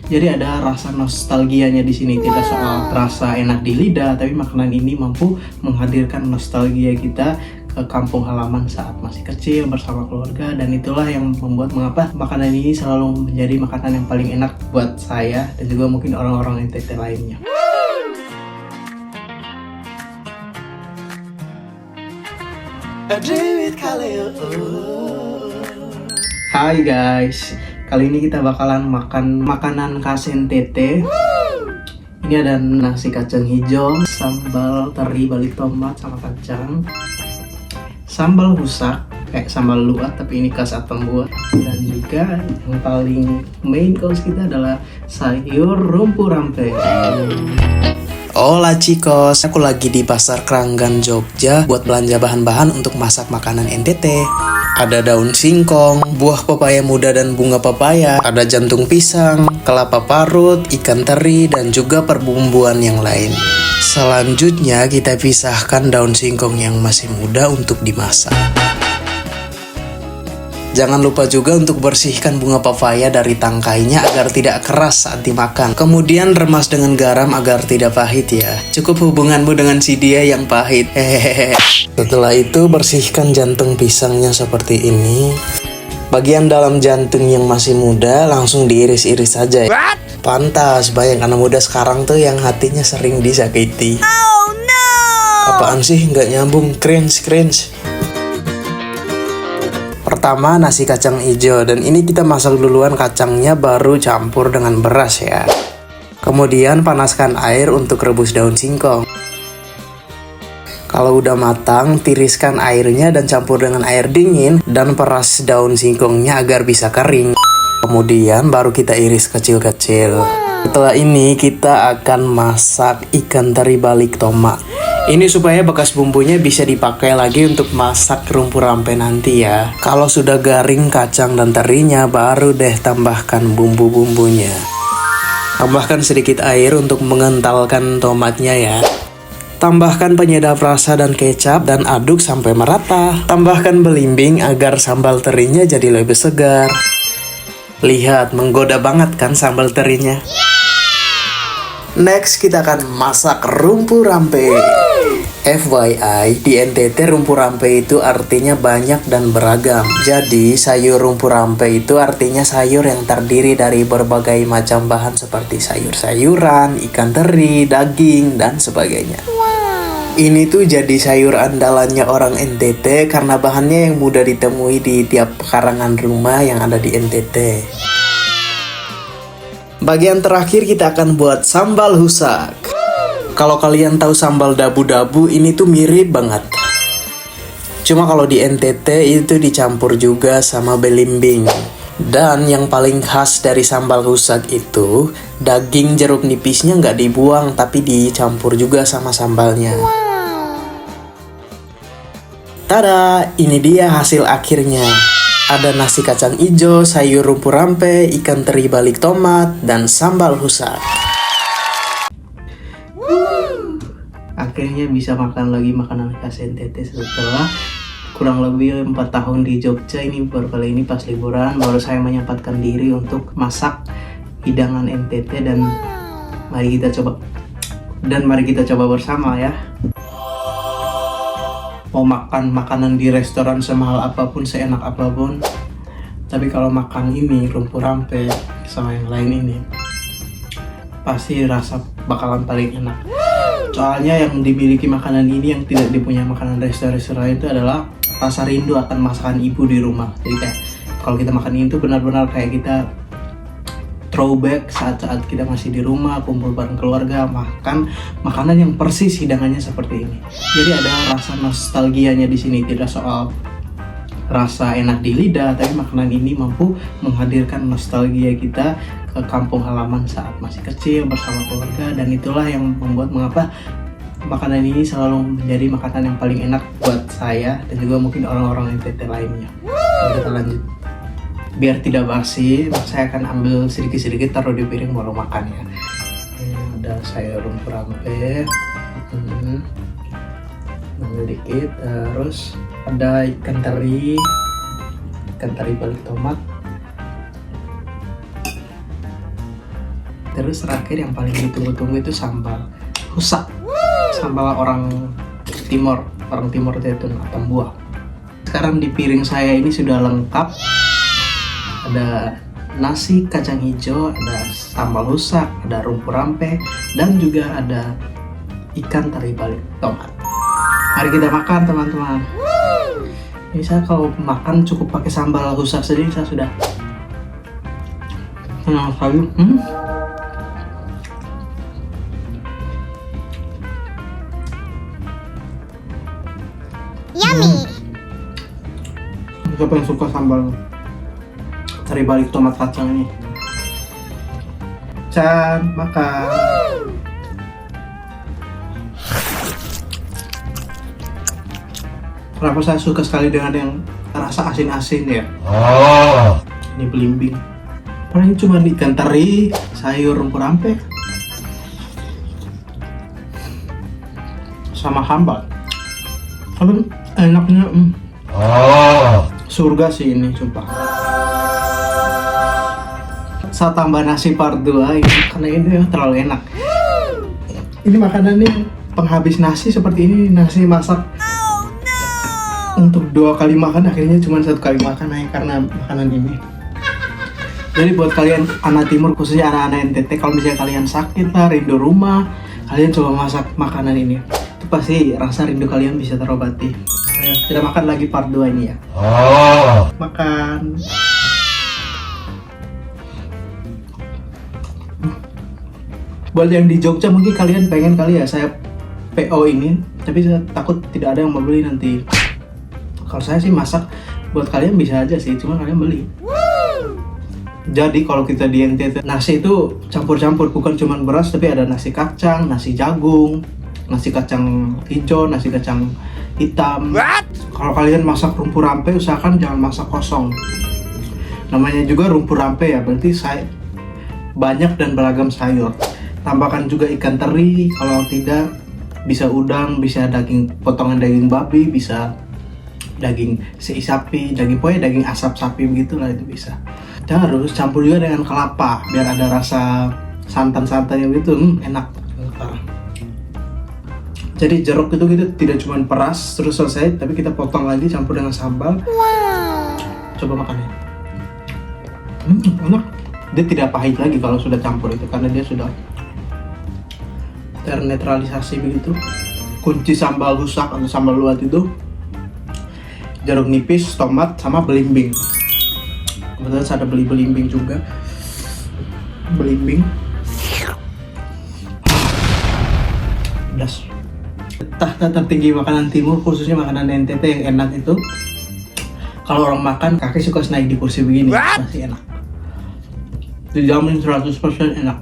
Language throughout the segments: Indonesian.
Jadi ada rasa nostalgianya di sini, tidak soal rasa enak di lidah, tapi makanan ini mampu menghadirkan nostalgia kita ke kampung halaman saat masih kecil bersama keluarga, dan itulah yang membuat mengapa makanan ini selalu menjadi makanan yang paling enak buat saya dan juga mungkin orang-orang NTT lainnya. Hai guys, kali ini kita bakalan makan makanan khas NTT. Ini ada nasi kacang hijau, sambal teri balik tomat sama kacang, sambal rusak kayak sambal luat tapi ini khas Atambua, dan juga yang paling main course kita adalah sayur rumpu rampe. Hola chicos, aku lagi di Pasar Kranggan Jogja buat belanja bahan-bahan untuk masak makanan NTT. Ada daun singkong, buah pepaya muda dan bunga pepaya, ada jantung pisang, kelapa parut, ikan teri, dan juga perbumbuan yang lain. Selanjutnya kita pisahkan daun singkong yang masih muda untuk dimasak. Jangan lupa juga untuk bersihkan bunga pepaya dari tangkainya agar tidak keras saat dimakan. Kemudian remas dengan garam agar tidak pahit ya. Cukup hubunganmu dengan si dia yang pahit. Hehehe. Setelah itu bersihkan jantung pisangnya seperti ini. Bagian dalam jantung yang masih muda langsung diiris-iris saja ya. Pantas, banyak anak muda sekarang tuh yang hatinya sering disakiti. Oh no! Apaan sih nggak nyambung? Cringe. Pertama nasi kacang hijau, dan ini kita masak duluan kacangnya baru campur dengan beras ya. Kemudian panaskan air untuk rebus daun singkong. Kalau udah matang, tiriskan airnya dan campur dengan air dingin dan peras daun singkongnya agar bisa kering. Kemudian baru kita iris kecil-kecil. Setelah ini kita akan masak ikan teri balik tomat. Ini supaya bekas bumbunya bisa dipakai lagi untuk masak rumpu rampe nanti ya. Kalau sudah garing kacang dan terinya, baru deh tambahkan bumbu-bumbunya. Tambahkan sedikit air untuk mengentalkan tomatnya ya. Tambahkan penyedap rasa dan kecap dan aduk sampai merata. Tambahkan belimbing agar sambal terinya jadi lebih segar. Lihat, menggoda banget kan sambal terinya. Next kita akan masak rumpu rampe. FYI, di NTT rumpu rampe itu artinya banyak dan beragam. Jadi sayur rumpu rampe itu artinya sayur yang terdiri dari berbagai macam bahan seperti sayur-sayuran, ikan teri, daging, dan sebagainya. Ini tuh jadi sayur andalannya orang NTT karena bahannya yang mudah ditemui di tiap pekarangan rumah yang ada di NTT. Bagian terakhir kita akan buat sambal husak. Kalau kalian tahu sambal dabu-dabu, ini tuh mirip banget. Cuma kalau di NTT itu dicampur juga sama belimbing. Dan yang paling khas dari sambal husak itu, daging jeruk nipisnya nggak dibuang tapi dicampur juga sama sambalnya. Tada, ini dia hasil akhirnya. Ada nasi kacang hijau, sayur rumpu rampe, ikan teri balik tomat, dan sambal husak. Akhirnya bisa makan lagi makanan khas NTT setelah kurang lebih 4 tahun di Jogja. Ini baru kali ini pas liburan baru saya menyempatkan diri untuk masak hidangan NTT, dan mari kita coba bersama ya. Mau makan makanan di restoran semahal apapun, seenak apapun, tapi kalau makan ini rumpu rampe sama yang lain ini pasti rasa bakalan paling enak. Soalnya yang dimiliki makanan ini yang tidak dipunya makanan restoran itu adalah rasa rindu akan masakan ibu di rumah. Jadi kayak kalau kita makan ini tuh benar-benar kayak kita throwback saat-saat kita masih di rumah kumpul bareng keluarga makan makanan yang persis hidangannya seperti ini. Jadi ada rasa nostalgianya di sini, tidak soal rasa enak di lidah, tapi makanan ini mampu menghadirkan nostalgia kita ke kampung halaman saat masih kecil bersama keluarga, dan itulah yang membuat mengapa makanan ini selalu menjadi makanan yang paling enak buat saya dan juga mungkin orang-orang NTT lainnya. Kita lanjut. Biar tidak basi, saya akan ambil sedikit-sedikit taruh di piring baru makan ya. Ini ada sayur rumpu rampe, ambil dikit, terus ada ikan teri balik tomat, Terus terakhir yang paling ditunggu-tunggu itu sambal husak. Sambal orang timur itu atau buah. Sekarang di piring saya ini sudah lengkap. Ada nasi kacang hijau, ada sambal husak, ada rumpur rampe, dan juga ada ikan teri balik tomat. Mari kita makan teman-teman. Ini saya kalau makan cukup pakai sambal husak sendiri saya sudah senang sekali. Yummy. Siapa yang suka sambal teri balik tomat kacang ini? Can, makan. Kenapa saya suka sekali dengan yang rasa asin-asin ya? Ini belimbing. Padahal ini cuma ikan teri, sayur rumpur rampe, sama sambal. Tapi enaknya surga sih ini, sumpah. Saya tambah nasi part 2 ini karena ini terlalu enak. Ini makanannya penghabis nasi seperti ini, nasi masak untuk 2 kali makan, akhirnya cuma 1 kali makan hanya karena makanan ini. Jadi buat kalian anak timur, khususnya anak-anak NTT, kalau misalnya kalian sakit lah, rindu rumah, kalian coba masak makanan ini. Itu pasti rasa rindu kalian bisa terobati. Ayo, kita makan lagi part 2 ini ya. Makan. Buat yang di Jogja mungkin kalian pengen kali ya saya PO ini, tapi saya takut tidak ada yang mau beli nanti. Kalau saya sih masak buat kalian bisa aja sih, cuma kalian beli. Jadi kalau kita di NTT, nasi itu campur-campur, bukan cuma beras tapi ada nasi kacang, nasi jagung, nasi kacang hijau, nasi kacang hitam. Kalau kalian masak rumpur rampe, usahakan jangan masak kosong. Namanya juga rumpur rampe ya, berarti banyak dan beragam sayur. Tambahkan juga ikan teri, kalau tidak bisa udang, bisa potongan daging babi, bisa daging sei sapi, pokoknya daging asap sapi begitulah, itu bisa. Terus campur juga dengan kelapa biar ada rasa santan-santannya begitu, enak. Jadi jeruk itu kita tidak cuma peras terus selesai, tapi kita potong lagi campur dengan sambal. Coba makan ya. Enak. Dia tidak pahit lagi kalau sudah campur itu karena dia sudah ternetralisasi begitu. Kunci sambal husak atau sambal luwat itu jeruk nipis, tomat, sama belimbing. Kebetulan saya ada beli belimbing juga. Belimbing pedas. Tahta tertinggi makanan timur, khususnya makanan NTT yang enak itu, kalau orang makan kaki suka naik di kursi begini. Masih enak. Dijamin 100% enak.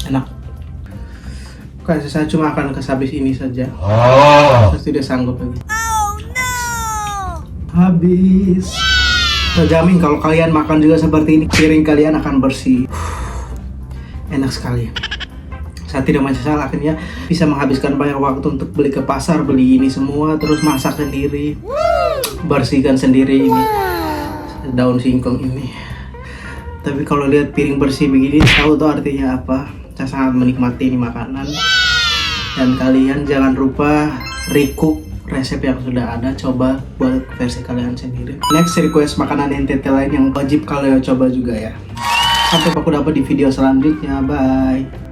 Enak. Oke, saya cuma akan habis ini saja. Terus tidak sanggup lagi. Habis. Saya jamin kalau kalian makan juga seperti ini, piring kalian akan bersih. Enak sekali. Saya tidak menyesal, akhirnya bisa menghabiskan banyak waktu untuk beli ke pasar, beli ini semua, terus masak sendiri, bersihkan sendiri ini daun singkong ini. Tapi kalau lihat piring bersih begini, tahu tuh artinya apa. Saya sangat menikmati ini makanan. Dan kalian jangan lupa recook resep yang sudah ada, coba buat versi kalian sendiri. Next request makanan NTT lain yang wajib kalian coba juga ya. Sampai aku dapat di video selanjutnya, bye.